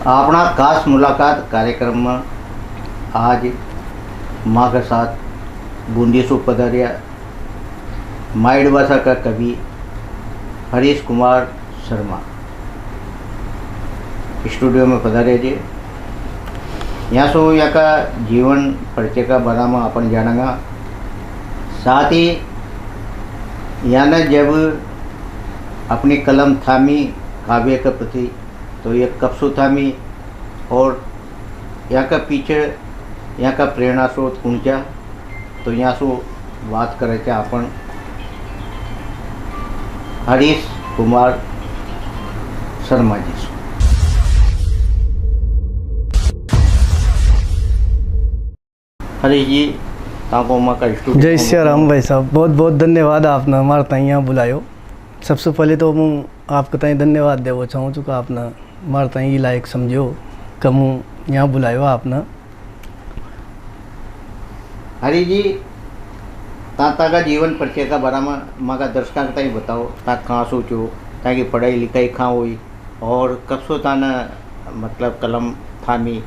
अपना खास मुलाकात कार्यक्रम में आज माँ के साथ बूंदी से पधारिया माइड भाषा का कवि हरीश कुमार शर्मा स्टूडियो में पधारे जी। यहाँ से यहाँ का जीवन परिचय का बारे में अपन जानेगा। साथ ही यहाँ ने जब अपनी कलम थामी काव्य के प्रति तो ये कब से थामी और यहाँ का पीछे यहाँ का प्रेरणा स्रोत कौन क्या, तो यहाँ से बात करे क्या अपन हरीश कुमार शर्मा जी से। हरीश जी ताको माँ का स्टूडियो। जय श्री राम भाई साहब, बहुत बहुत धन्यवाद आपने हमारे ताई यहाँ बुलायो। सबसे पहले तो मैं आपके ताई धन्यवाद देना चाहूँ चुका आपने हमारे ताई लायक समझो कम यहाँ बुलायो आपने। हरी जी ताता का जीवन परिचय का बारे में माँ का दर्शकों का बताओ, ता कहाँ सोचो ताकि पढ़ाई लिखाई कहाँ हुई और कब सो ताना मतलब कलम थामी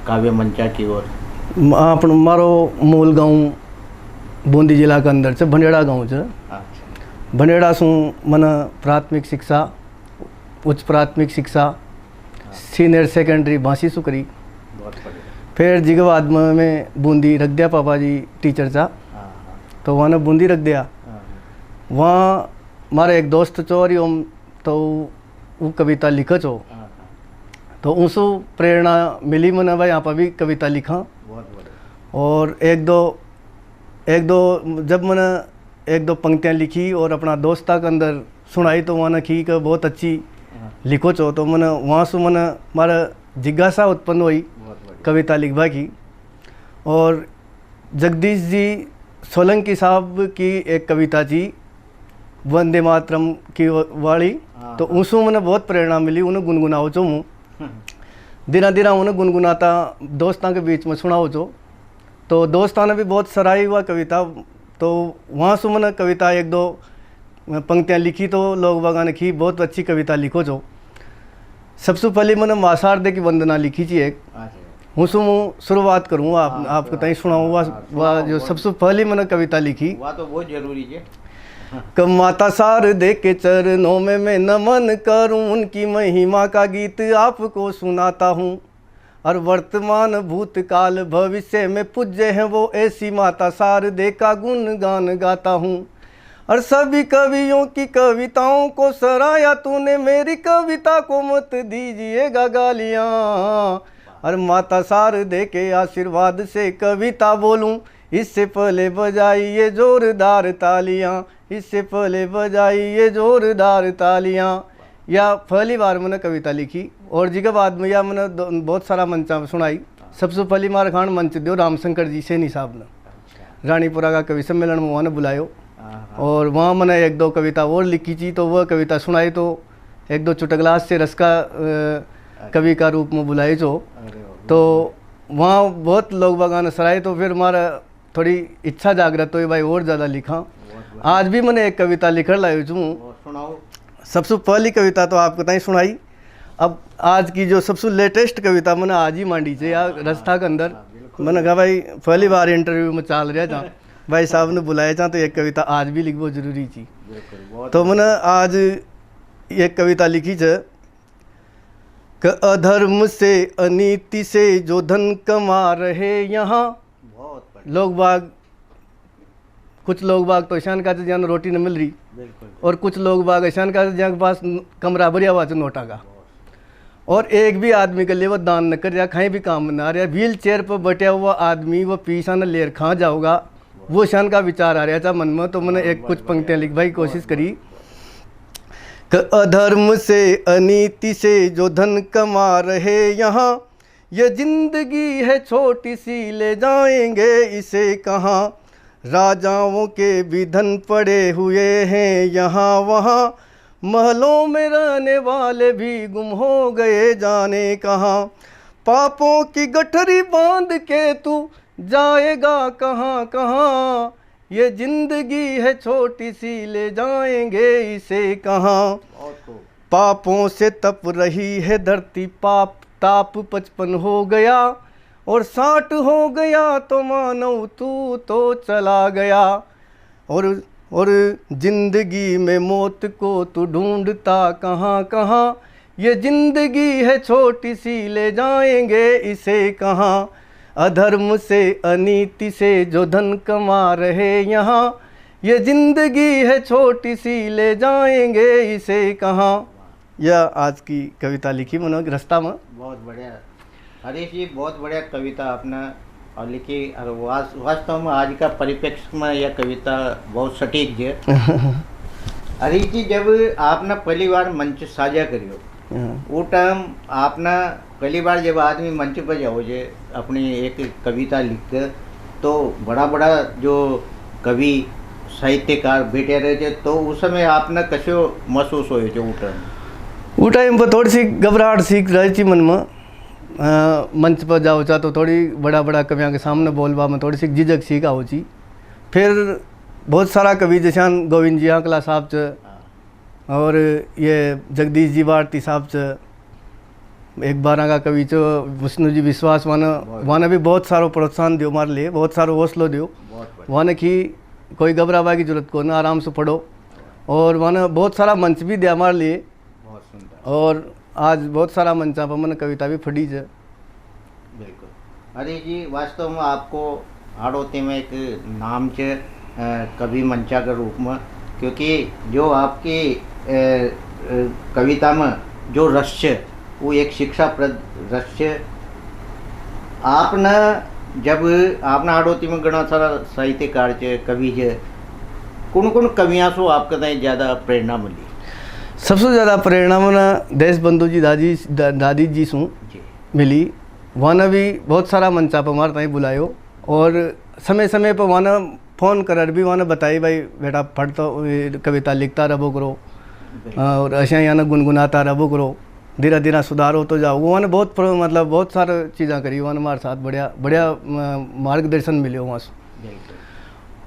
काव्य मंचा की ओर। आप मारो मूल गांव बूंदी जिला के अंदर से भंडेड़ा गांव से। भंडेड़ा से मन प्राथमिक शिक्षा, उच्च प्राथमिक शिक्षा, सीनियर सेकेंडरी बांसी सु करी। फिर जिगे बाद में मैं बूंदी रख दिया, पापा जी टीचर था तो वहाँ ने बूंदी रख दिया। वहाँ मारे एक दोस्त चोरी ओम तो वो कविता लिखो चो तो उसको प्रेरणा मिली मैंने भाई यहाँ पर भी कविता लिखा। और एक दो जब मैंने एक दो पंक्तियाँ लिखी और अपना दोस्ता के अंदर सुनाई तो वहाँ की कि बहुत अच्छी लिखो चो, तो मैंने वहाँ से मैंने मारा जिज्ञासा उत्पन्न हुई कविता लिखवा की। और जगदीश जी सोलंकी साहब की एक कविता थी वंदे मातरम की वाली, तो उसमें मैंने बहुत प्रेरणा मिली। उन्हें गुनगुनाओ चो मुँह दिना दिना उन्हें गुनगुनाता दोस्तों के बीच में सुनाओ चो, तो दोस्तों ने भी बहुत सराही हुआ कविता। तो वहाँ से मैंने कविता एक दो पंक्तियाँ लिखी तो लोग बागा ने की बहुत अच्छी कविता लिखो जो। सबसे पहले मैंने माँ शारदे की वंदना लिखी थी एक, उससे मैं शुरुआत करूँगा आपको ताई सुनाऊँगा। वह जो सबसे पहले मैंने कविता लिखी वह तो बहुत जरूरी है। कब माता शारदे के चरणों में मैं नमन करूं, उनकी महिमा का गीत आपको सुनाता हूं। और वर्तमान भूतकाल भविष्य में पूज्य हैं वो, ऐसी माता शारदे का गुणगान गाता हूं। और सभी कवियों की कविताओं को सराया तूने, मेरी कविता को मत दीजिएगा गालियां। और माता शारदे के आशीर्वाद से कविता बोलूं, इससे पहले बजाइए जोरदार तालियां, इससे पहले बजाइए जोरदार तालियां। या पहली बार मैंने कविता लिखी और जी के बाद में या मैंने बहुत सारा मंचा सुनाई। सबसे पहली मार खान मंच दियो रामशंकर जी सैनी साहब ने रानीपुरा का कवि सम्मेलन में वहाँ ने बुलायो और वहाँ मैंने एक दो कविता और लिखी थी, तो वह कविता सुनाई तो एक दो चुटगलास से रस का कवि का रूप में बुलाई जो। तो वहाँ बहुत लोग बगान सराय, तो फिर हमारा थोड़ी इच्छा जागृत हुई भाई और ज़्यादा लिखा। आज भी मैंने एक कविता लिखकर लाई हूँ। सबसे पहली कविता तो आपको ताई सुनाई। अब आज की जो सबसे लेटेस्ट कविता मैंने आज ही मांडी से या रस्ता के अंदर मैंने कहा भाई पहली बार इंटरव्यू में चाल रहा था, भाई साहब ने बुलाया था तो एक कविता आज भी लिखना जरूरी थी। तो मैंने आज एक कविता लिखी है कि अधर्म से अनीति से जो धन कमा रहे यहाँ लोग बाग, कुछ लोग बाग तो ईशान का जहाँ रोटी न मिल रही और कुछ लोग बाग ईशान का जहाँ के पास कमरा बढ़िया हुआ नोटा का, और एक भी आदमी के लिए वो दान न कर, या कहीं भी काम न आ रहा। व्हील चेयर पर बैठा हुआ आदमी वो पीछा न लेर खा जाओगा, वो ईशान का विचार आ रहा था मन में। तो मैंने एक कुछ पंक्तियाँ लिखवाई कोशिश करी कि अधर्म से अनीति से जो धन कमा रहे यहाँ, ये जिंदगी है छोटी सी ले जाएंगे इसे कहाँ। राजाओं के भी धन पड़े हुए हैं यहाँ वहाँ, महलों में रहने वाले भी गुम हो गए जाने कहाँ। पापों की गठरी बांध के तू जाएगा कहाँ कहाँ, ये जिंदगी है छोटी सी ले जाएंगे इसे कहाँ। पापों से तप रही है धरती, पाप ताप 55 हो गया और 60 हो गया, तो मानव तू तो चला गया। और जिंदगी में मौत को तू ढूंढता कहाँ कहाँ, ये जिंदगी है छोटी सी, ले जाएंगे इसे कहाँ। अधर्म से अनीति से जो धन कमा रहे यहाँ, ये जिंदगी है छोटी सी, ले जाएंगे इसे कहाँ। यह आज की कविता लिखी मनोज रास्ता में। बहुत बढ़िया हरीश जी, बहुत बढ़िया कविता आपने और लिखी। और वास्तव में आज का परिप्रेक्ष्य में यह कविता बहुत सटीक है। हरीश जी, जब आपने पहली बार मंच साझा करियो, वो टाइम आपने पहली बार जब आदमी मंच पर जाओ जे अपनी एक कविता लिख कर, तो बड़ा बड़ा जो कवि साहित्यकार बैठे रहे थे, तो उस समय आपने कसो महसूस हो वो टाइम पर थोड़ी सी घबराहट सी रही थी मन में। मंच पर जाओ चा तो थोड़ी बड़ा बड़ा कवियों के सामने बोलवा में थोड़ी सी झिझक सी का हो ची। फिर बहुत सारा कवि जैसे गोविंद जी आंकला साहब च और ये जगदीश जी भारती साहब च, एक बारह का कवि चो विष्णु जी विश्वास वाना भी बहुत सारो प्रोत्साहन दियो हमारे लिए, बहुत सारो हौसलो दियो वाने की कोई घबरावा की जरूरत को ना, आराम से पढ़ो। और वाना बहुत सारा मंच भी दिया हमारे लिए, और आज बहुत सारा मंचा पर मैंने कविता भी पढ़ी है। बिल्कुल हरीश जी, वास्तव में आपको हाड़ोती में एक नाम च कवि मंचा के रूप में, क्योंकि जो आपकी कविता में जो रस है वो एक शिक्षाप्रद रस है। आपने जब आपने हाड़ोती में घना सारा साहित्यकार चे कवि है, कौन कौन कवियाँ सो आपके तय ज़्यादा प्रेरणा मिली? सबसे ज़्यादा प्रेरणा मैंने देश बंधु जी दादी जी सू मिली। वहाँ भी बहुत सारा मंचा पर हमारे ताई बुलायो, और समय समय पर वहाँ फ़ोन कर भी वहाँ बताई भाई बेटा पढ़ता कविता लिखता रहो करो, और ऐसा यहाँ गुनगुनाता रहो करो, धीरे धीरे सुधार हो तो जाओ। वहाँ बहुत मतलब बहुत सारी चीज़ें करी वहाँ हमारे साथ, बढ़िया बढ़िया मार्गदर्शन मिले वहाँ से।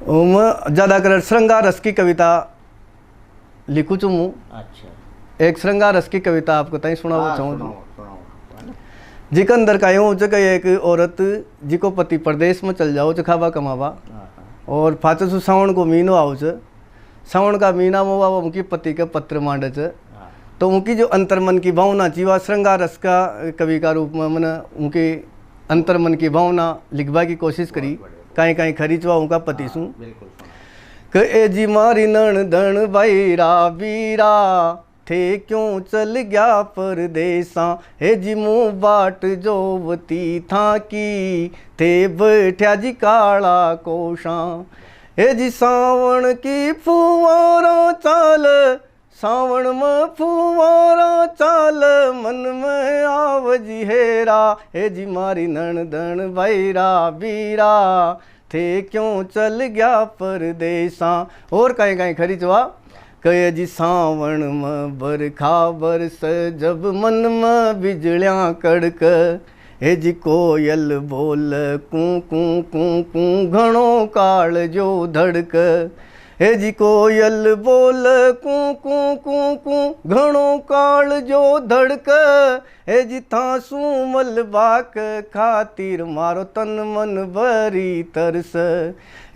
मैं ज़्यादा कर श्रृंगार रस की कविता लिखूँ चूँ हूँ। अच्छा, एक श्रृंगार रस की कविता आपको तई सुनाना चाहूँ। जिक अंदर का यूँ जगह एक औरत जिको पति प्रदेश में चल जाओ खावा कमावा, और फाचसु सावन को महीनो आओ च, सावन का महीना में वो उनकी पति के पत्र मांडे च, तो उनकी जो अंतर्मन की भावना थी वह श्रृंगार रस का कवि का रूप में मैंने उनके अंतर्मन की भावना लिखवा की कोशिश करी। कहीं कहीं खरीचवा उनका पति सू ए जी मारी नण धन भाईरा बीरा, थे क्यों चल गया परदेसा, हे जी मुँह बाट जोवती था की, थे बैठा जी काला कोशा, हे जी सावण की फुवारा चाल, सावण में फुवारा चाल, मन में आव जी हेरा, हे जी मारी नण धन भाईरा बीरा, थे क्यों चल गया परदेसा। और कहीं कहीं खरीचवा कहे जी सावण में बरखा बरस, जब मन में बिजलियाँ कड़क, हे जी कोयल बोल कू कू कू कू, घणो काल जो धड़क, हे जी कोयल बोल कू कू कू कू, घणो काल जो धड़क, हे जी थासू मलबाक खातिर मारो तन मन भरी तरस,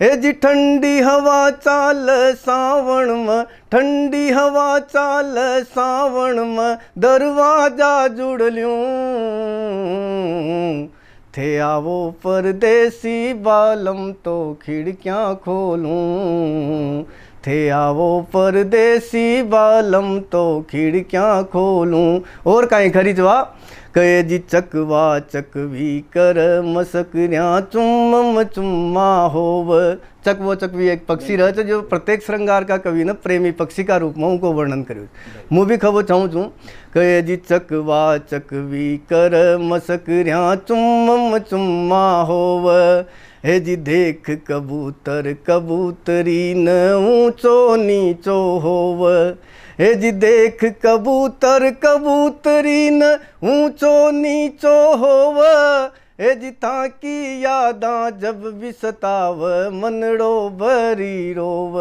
हे जी ठंडी हवा चाल सावण में, ठंडी हवा चाल सावण में, दरवाजा जुड़ ल्यूं, थे आवो परदेसी बालम तो खिड़कियाँ खोलूं, थे आवो परदेसी बालम तो खिड़कियाँ खोलूं। और कहीं खरीचवा कहे जी चकवा चकवी कर मसकरियाँ चुम्म चुम्मा होव। चकवो चकवी एक पक्षी रहे जो प्रत्येक श्रृंगार का कवि ने प्रेमी पक्षी का रूप में उनको वर्णन करो। मुँह भी खबो चाहूँ चूँ कहे जी चकवा चकवी कर मसकरियाँ चुम्म चुम्मा होव, हे जी देख कबूतर कबूतरी न ऊँचो नीचो होव, हे जी देख कबूतर कबूतरी न ऊँचो नीचो होव, हे जी ताकी यादां जब भी सताव मनड़ो भरी रोव,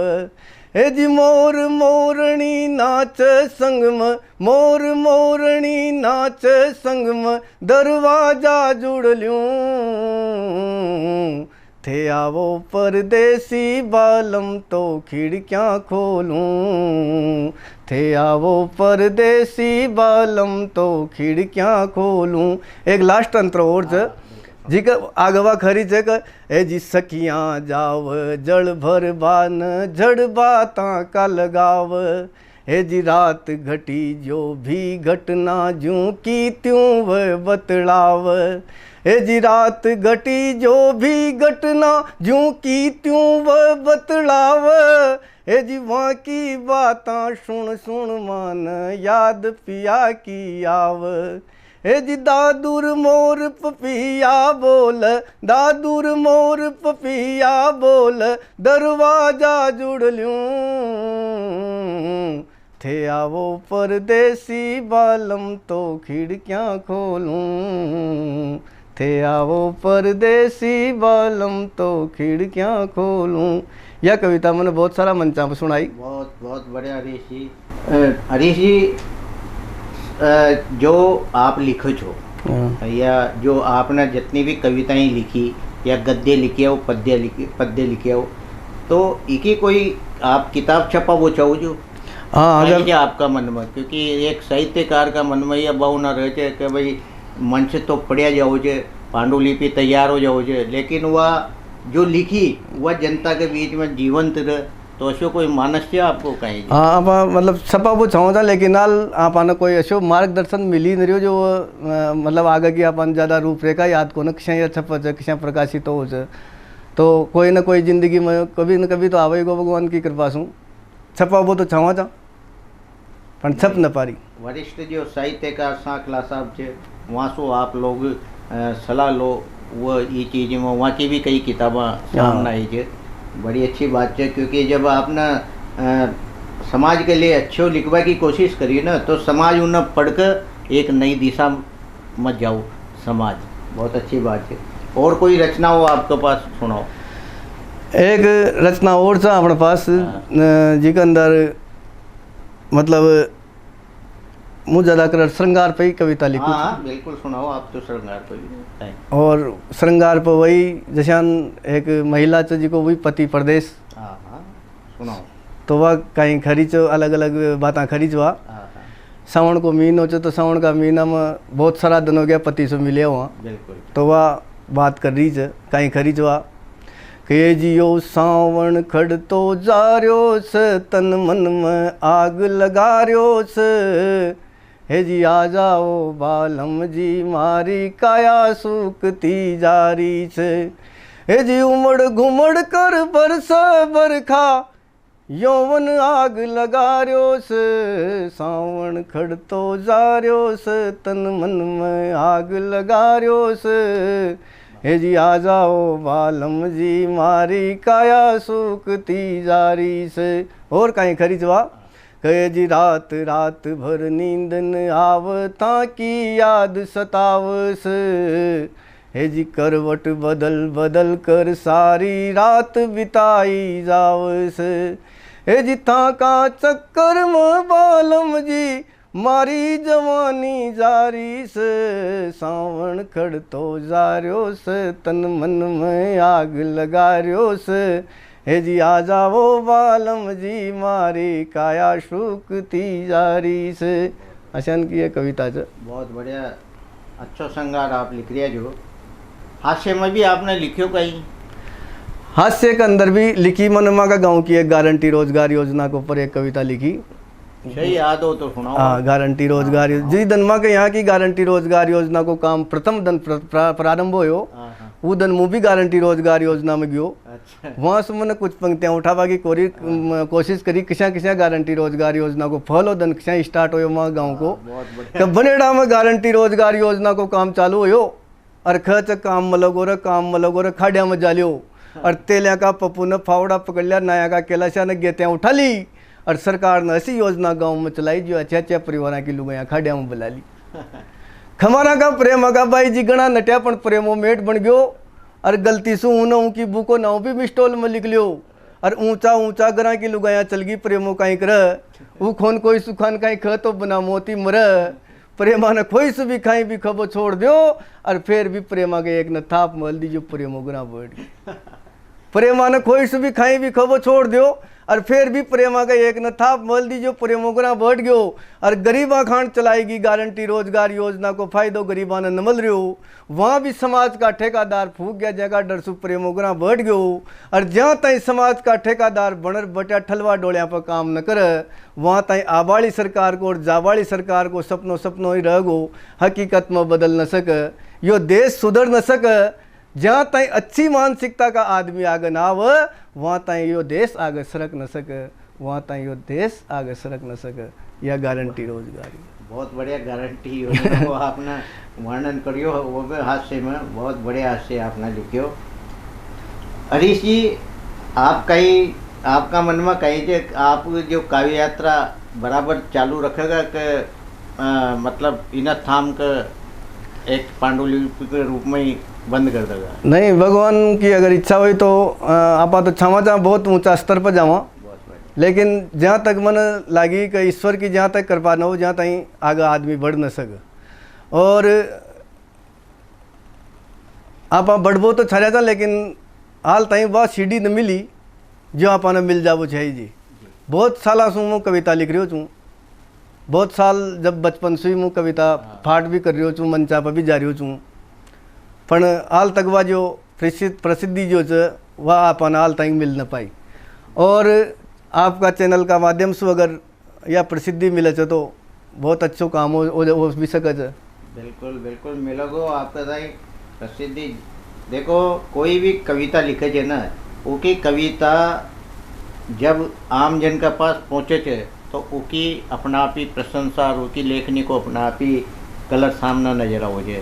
हे जी मोर मोरणी नाच संग में, मोर मोरणी नाच संग में, दरवाजा जुड़ ल्यूं थे आवो परदेसी बालम तो खिड़कियाँ खोलूं, थे आवो परदेसी बालम तो खिड़कियाँ खोलूं। एक लास्ट अंतर और जी का आगवा खरी जगह ए जी सखियाँ जाव जड़ भर बान जड़ बाता का लगाव, हे जी रात घटी जो भी घटना जूं की त्यों वह बतलाव, हे जी रात घटी जो भी घटना जूं की त्यों वह बतलाव, हे जी वहाँ की बातां सुन सुन मान याद पिया की आव, हे जी दादूर मोर पपिया बोल, दादूर मोर पपिया बोल, दरवाजा जुड़ ल्यूं थे आवो परदेसी बालम तो खिड़कियाँ खोलूं, थे आवो परदेसी बालम तो खिड़कियाँ खोलूं। यह कविता मैंने बहुत सारा मंचा पर सुनाई। बहुत बहुत बढ़िया हरीश जी। हरीश जी, जो आप लिखो छो या जो आपने जितनी भी कविताएं लिखी या गद्य लिखे हो पद्य लिखे हो, तो इकी कोई आप किताब छपा वो चाहो जो? हाँ, अगर आपका मन में, क्योंकि एक साहित्यकार का मन में यह भावना रहे थे कि भाई मंच तो पढ़िया जाओ जे, पांडुलिपि तैयार हो जाओ जे, लेकिन वह जो लिखी वह जनता के बीच में जीवंत रहे, तो ऐसे कोई मानस है आपको कहीं? हाँ, आप मतलब छपा वो चाहो था, लेकिन हाल आपने कोई ऐसो मार्गदर्शन मिली नहीं रहो जो मतलब आगे की अपन ज़्यादा रूपरेखा याद को न किसा या छप किसा प्रकाशित हो जाए, तो कोई ना कोई जिंदगी में कभी न कभी तो आवेगो भगवान की कृपा से छपा वो तो चाहो था पर छप न पारी। वरिष्ठ जो साहित्यकार सांकला साहब थे, वहाँ से आप लोग सलाह लो, वो ये चीज़ में वहाँ की भी कई किताबें सामने आई है, बड़ी अच्छी बात है। क्योंकि जब आपने समाज के लिए अच्छे लिखवा की कोशिश करी ना, तो समाज उन्हें पढ़कर एक नई दिशा में जाओ समाज, बहुत अच्छी बात है। और कोई रचना हो आपके पास, सुनाओ। एक रचना और था अपने पास जिसके अंदर मतलब मुझे ज़्यादातर श्रृंगार पे ही कविता लिखूँ। हाँ बिल्कुल, सुनाओ आप तो श्रृंगार पे ही। और श्रृंगार पे वही जैसे एक महिला च जिको वही पति प्रदेश, हाँ सुनाओ। तो वह कहीं खरीच अलग अलग बातें खरीच हुआ। सावन को महीनो च, तो सावन का महीना में बहुत सारा दिन हो गया पति से मिले हुआ, बिल्कुल, तो वह बात कर रही है कहीं खरीच हुआ के जियो सावन खड़ तो जा रयो से, तन मन में आग लगा रयो से, हे जी आ जाओ बालम जी मारी काया सूखती जा रही से, हे जी उमड़ घुमड़ कर बरस बरखा यौवन आग लगा रयो से, सावन खड़ तो जा रयो से, तन मन में आग लगा रयो से, हे जी आ जाओ बालम जी मारी काया सूखती जा रही से। और कहीं खरीदवा कहे जी रात रात भर नींद न आवता की याद सतावस, हे जी करवट बदल बदल कर सारी रात बिताई जावस, हे जी ताका चक्कर में बालम जी मारी जवानी जारी से, सावन खड़ तो जा रयो से, तन मन में आग लगा रयो से, हे जी आ जाओ बालम जी मारी काया सूखती जारी से। अशन की ये कविता है। बहुत बढ़िया, अच्छा श्रृंगार आप लिख रहे जो। हास्य में भी आपने लिखियो कहीं? हास्य के अंदर भी लिखी, मनमा का गांव की एक गारंटी रोजगार योजना के ऊपर एक कविता लिखी। सही याद हो तो सुनाओ। हाँ, गारंटी रोजगार जी दनमा के यहाँ की गारंटी रोजगार योजना को काम प्रथम दिन प्रारंभ हो, वो दिन मुँह भी गारंटी रोजगार योजना में गयो। अच्छा। वहाँ से मैंने कुछ पंक्तियाँ उठावा की कोशिश करी, किसा किसा गारंटी रोजगार योजना को फॉलो दिन किसा स्टार्ट हो वहाँ गाँव को। कब बनेड़ा में गारंटी रोजगार योजना को काम चालू हो, और खच काम मलगो रे खाड़िया में जालियो, और तेलिया का पप्पू ने फावड़ा पकड़ लिया, नया का केलाशा ने गेतियाँ उठा ली, और सरकार ने ऐसी योजना गांव में चलाई जो अच्छे अच्छे परिवार की लुगाइयाँ खाड़िया में बुला ली। खमारा का प्रेम का भाई जी गणा नटिया पण प्रेमो मेट बन गयो, और गलती से ऊन की बुको नाव भी मिस्टोल में लिख लियो, और ऊंचा ऊंचा गरा की लुगाया चलगी प्रेमो काई कर ऊ खोन कोई सुखान काई ख तो बना मोती मर प्रेमा ने खोई से भी खाई भी खबो छोड़ दो और फिर भी प्रेमा के एक न थाप मल दी जो प्रेमो गुना बढ़ प्रेमा ने खोई से भी खाई भी खबो छोड़ दो और फिर भी प्रेमा का एक न थाप मल दी जो प्रेमो गुना बढ़ गयो और गरीबा खांड चलाएगी गारंटी रोजगार योजना को फायदो गरीबा ने नमल रहो वहाँ भी समाज का ठेकादार फूक गया जगह डर सु प्रेमो गुना बढ़ गयो और जहाँ तई समाज का ठेकादार बनर बटा ठलवा डोलिया पर काम न कर वहाँ तई आबाड़ी सरकार को और जाबाड़ी सरकार को सपनों सपनों ही रह गो हकीकत में बदल न सक यो देश सुधर न सक जहाँ तई अच्छी मानसिकता का आदमी आगे ना आव वहाँ तई यो देश आगे सरक न सक वहाँ तई यो देश आगे सरक न सक यह गारंटी रोजगारी। बहुत बढ़िया गारंटी योजना को आपने वर्णन करियो वो भी हास्य में बहुत बढ़िया हास्य आपने लिखियो। हरीश जी आप कहीं आपका मन में कहीं जे आप जो काव्य यात्रा बराबर चालू रखेगा कि मतलब इन थाम के एक पांडुलिपि के रूप में ही बंद कर देगा? नहीं, भगवान की अगर इच्छा हुई तो आप तो क्षमा चाह बहुत ऊंचा स्तर पर जावा, लेकिन जहाँ तक मन लागी कि ईश्वर की जहाँ तक कृपा न हो जहाँ तक आगे आदमी बढ़ न सके और आप बढ़बो तो छा था लेकिन हाल तई बहुत सीढ़ी न मिली जो आप मिल जावो चाहिए जी। बहुत साल सू मैं कविता लिख रही हूँ, बहुत साल जब बचपन से ही मैं कविता पाठ भी कर रही हूँ, मंचा पर भी जा रही हूँ, पण हाल तक वह जो प्रसिद्धि जो वह आप हाल तक मिल न पाई और आपका चैनल का माध्यम से अगर या प्रसिद्धि मिले तो बहुत अच्छो काम हो भी सके। बिल्कुल बिल्कुल मिलोगो आपका दाई प्रसिद्धि। देखो कोई भी कविता लिखे छे ना उसकी कविता जब आम जन के पास पहुँचे छे तो उसकी अपना आप ही प्रशंसा और उसकी लेखनी को अपना आप ही कलर सामना नजर आओ जाए।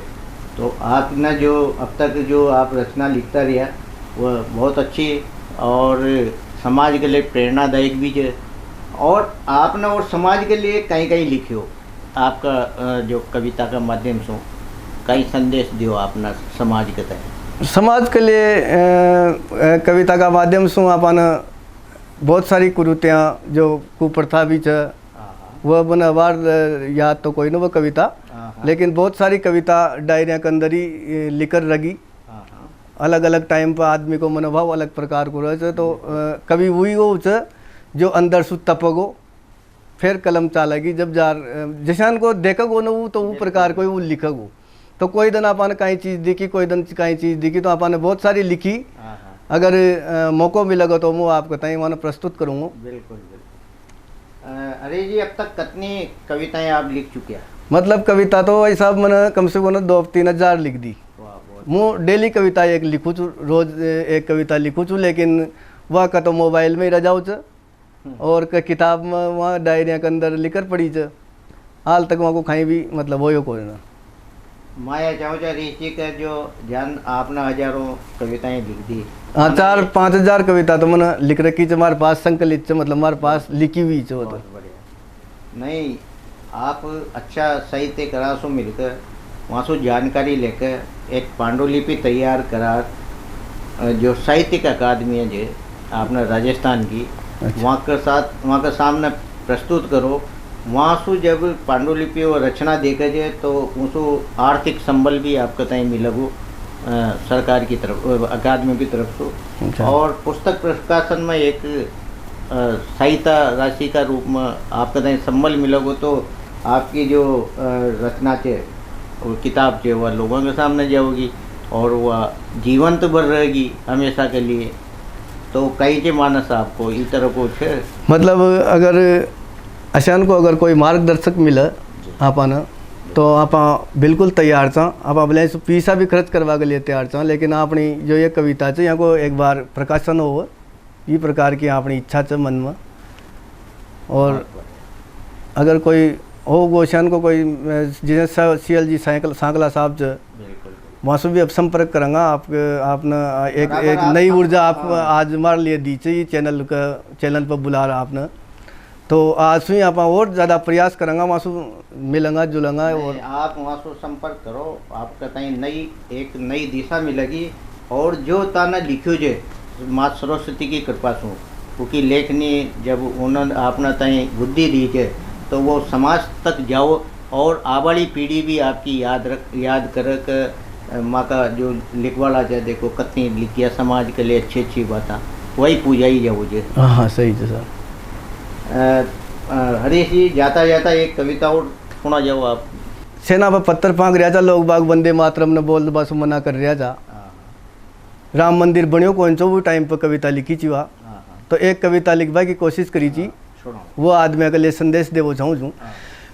तो आपने जो अब तक जो आप रचना लिखता रहा वह बहुत अच्छी और समाज के लिए प्रेरणादायक भी है और आपने और समाज के लिए कहीं कहीं लिखे हो आपका जो कविता का माध्यम से कई संदेश दियो आपने समाज के तहत। समाज के लिए कविता का माध्यम से अपन बहुत सारी कुरीतियाँ जो कुप्रथा भी है वह बना बार याद तो कोई ना वो कविता, लेकिन बहुत सारी कविता डायरिया के अंदर ही लिखकर रगी। अलग अलग टाइम पर आदमी को मनोभाव अलग प्रकार को रहे तो कभी वही हो जो अंदर से तपगो फिर कलम चालेगी जब जार जैसान को देखोगो ना वो तो वो प्रकार को वो लिखोगो। तो कोई दिन अपन कहीं चीज़ दिखी कोई दिन कहीं चीज़ दिखी तो अपन बहुत सारी लिखी। अगर मौका मिलेगा तो मैं आपको तय मानो प्रस्तुत करूँगा। बिल्कुल बिल्कुल। अरे जी अब तक कितनी कविताएं आप लिख चुके हैं? मतलब कविता तो ऐसा मैंने कम से कम 2-3 हज़ार लिख दी। मैं डेली कविता एक लिखूँ छूँ, रोज़ एक कविता लिखूँ छूँ, लेकिन वह का तो मोबाइल में ही रह जाऊँ और किताब में वहाँ डायरिया के अंदर लिखकर पड़ी छ हाल तक वहाँ को कहीं भी मतलब वो कोई ना। माया चाहो ऋषि का जो जान आपने हजारों कविताएं लिख दी। हाँ 4-5 हज़ार कविता तो मैंने लिख रखी है हमारे पास संकलित मतलब हमारे पास लिखी हुई है। बहुत बढ़िया। नहीं आप अच्छा साहित्य करा सो मिलकर वहाँ से जानकारी लेकर एक पांडुलिपि तैयार करा जो साहित्यिक अकादमी है जो आपने राजस्थान की वहाँ के साथ वहाँ के सामने प्रस्तुत करो। वहाँ से जब पांडुलिपि और रचना देखे जाए तो उसको आर्थिक संबल भी आपको तय मिलेगो सरकार की तरफ अकादमी की तरफ से और पुस्तक प्रकाशन में एक सहायता राशि का रूप में आपका तय संबल मिलेगो तो आपकी जो रचना है वो किताब जो वह लोगों के सामने जाओगी और वह जीवंत बन रहेगी हमेशा के लिए। तो कई के मानस आपको इस तरह को है मतलब अगर अशान को अगर कोई मार्गदर्शक मिले आपन तो आप बिल्कुल तैयार छा। आप अपने पैसा भी खर्च करवा के लिए तैयार छा, लेकिन अपनी जो ये कविता है यहाँ को एक बार प्रकाशन हो ये प्रकार की अपनी इच्छा है मन में। और अगर कोई हो गोशान को कोई जैसे CL जी सांकला साहब च वहाँ से भी अब संपर्क करेंगे आपने एक नई ऊर्जा आप आज हमारे लिए दी चाहिए चैनल पर बुला रहा आपने तो आज से आप और ज़्यादा प्रयास करेंगे वहाँ से मिलेंगे जुलेंगे और आप वहाँ से संपर्क करो आपका कहीं एक नई दिशा मिलेगी और जो ताना लिखो जे माँ सरस्वती की कृपा से क्योंकि लेखनी जब उन्होंने अपना ताई बुद्धि दी है तो वो समाज तक जाओ और आवाली पीढ़ी भी आपकी याद कर माँ का जो लिखवाला है देखो कितनी लिखिया समाज के लिए अच्छी अच्छी बातें वही पूजा ही जाओ जे। हाँ सही है सर। हरीश जी जाता जाता एक कविता और सुना जाओ आप। सेना पर पत्थर फांक रहा था लोग बाग वंदे मातरम ने बोल बस मना कर रहा था। राम मंदिर बनियो कौन सो वो टाइम पर कविता लिखी थी वहाँ तो एक कविता लिखवा की कोशिश करी थी वो आदमी के लिए संदेश दे वो चाहूँ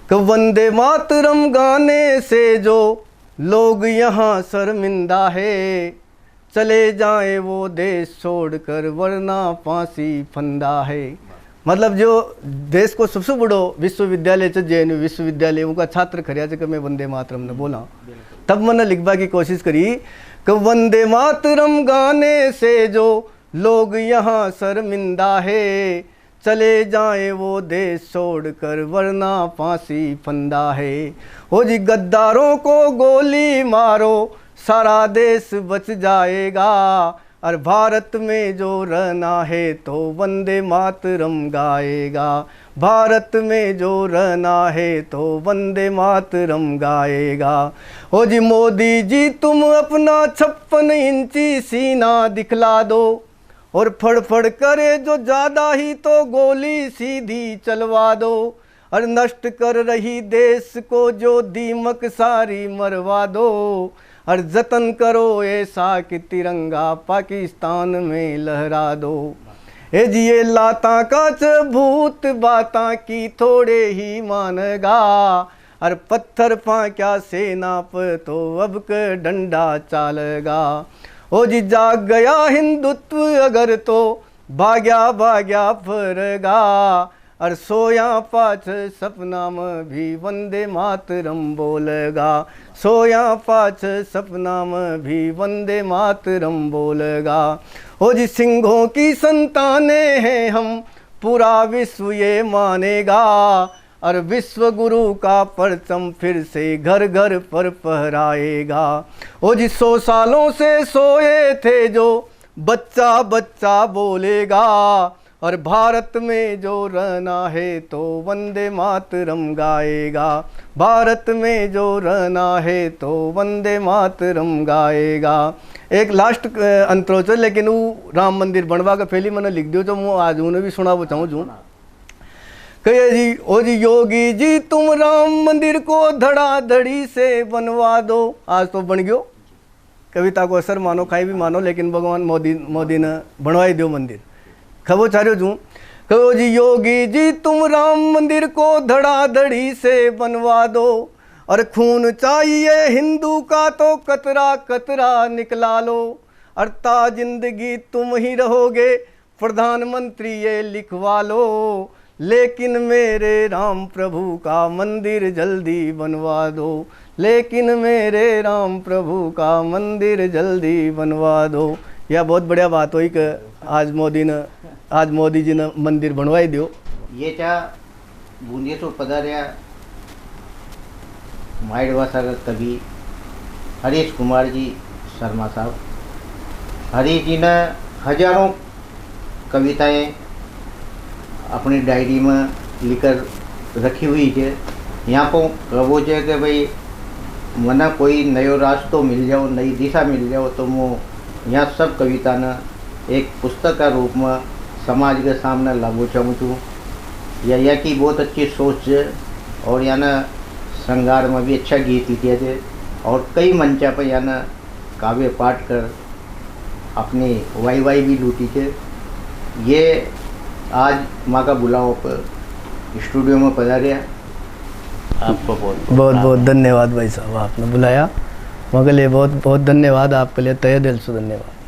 कि वंदे मातरम गाने से जो लोग यहाँ शर्मिंदा है चले जाए वो देश छोड़कर वरना फांसी फंदा है। मतलब जो देश को सबसे बड़ो विश्वविद्यालय JNU विश्वविद्यालय उनका छात्र खरिया कि मैं वंदे मातरम ने बोला तब मैंने लिखवा की कोशिश करी कि वंदे मातरम गाने से जो लोग यहाँ शर्मिंदा है चले जाए वो देश छोड़कर वरना फांसी फंदा है। हो जी गद्दारों को गोली मारो सारा देश बच जाएगा और भारत में जो रहना है तो वंदे मातरम गाएगा। भारत में जो रहना है तो वंदे मातरम गाएगा। हो जी मोदी जी तुम अपना 56 इंची सीना दिखला दो और फड़फड़ करे जो ज़्यादा ही तो गोली सीधी चलवा दो और नष्ट कर रही देश को जो दीमक सारी मरवा दो और जतन करो ऐसा कि तिरंगा पाकिस्तान में लहरा दो। ए जी ये लाता का भूत बाता की थोड़े ही मानगा और पत्थर क्या सेना पर तो अब के डंडा चालेगा। ओ जी जाग गया हिंदुत्व अगर तो भाग्या भाग्या फरगा और सोया पाछ सपना में भी वंदे मातरम बोलेगा। सोया पाछ सपना में भी वंदे मातरम बोलेगा। हो जी सिंहों की संतानें हैं हम पूरा विश्व ये मानेगा और विश्व गुरु का परचम फिर से घर घर पर फहराएगा। ओ जी 100 सालों से सोए थे जो बच्चा बच्चा बोलेगा और भारत में जो रहना है तो वंदे मातरम गाएगा। भारत में जो रहना है तो वंदे मातरम गाएगा। एक लास्ट अंतरोच लेकिन वो राम मंदिर बनवा का पहले मैंने लिख दियो तो मैं आज उन्हें भी सुना वो चाहूँ कहे जी ओ जी योगी जी तुम राम मंदिर को धड़ाधड़ी से बनवा दो। आज तो बन गयो कविता को असर मानो खाई भी मानो लेकिन भगवान मोदी ने बनवाई दो मंदिर खबो चारो जूँ। कहो जी योगी जी तुम राम मंदिर को धड़ाधड़ी से बनवा दो और खून चाहिए हिंदू का तो कतरा कतरा निकला लो और ता जिंदगी तुम ही रहोगे प्रधानमंत्री ये लिखवा लो लेकिन मेरे राम प्रभु का मंदिर जल्दी बनवा दो। लेकिन मेरे राम प्रभु का मंदिर जल्दी बनवा दो। यह बहुत बढ़िया बात हुई कि आज मोदी जी ने मंदिर बनवाई दियो। ये चा बूंदी से पधारिया माइडवासा का कवि हरीश कुमार जी शर्मा साहब। हरीश जी ने हजारों कविताएं अपनी डायरी में लिखकर रखी हुई है। यहाँ को कहो है कि भाई मना कोई नयो रास्तो मिल जाओ नई दिशा मिल जाओ तो मैं यहाँ सब कविता ने एक पुस्तक का रूप में समाज के सामने लाबो चाहूँ छूँ। यह की बहुत अच्छी सोच है और यहाँ श्रृंगार में भी अच्छा गीत लिखे थे और कई मंचा पर यहाँ काव्य पाठ कर अपनी वाई भी लूटी थे। ये आज माँ का बुलाव पर स्टूडियो में पधारिया। आपको बहुत बहुत धन्यवाद भाई साहब आपने बुलाया। मगर लिए बहुत बहुत धन्यवाद आपके लिए तहे दिल से धन्यवाद।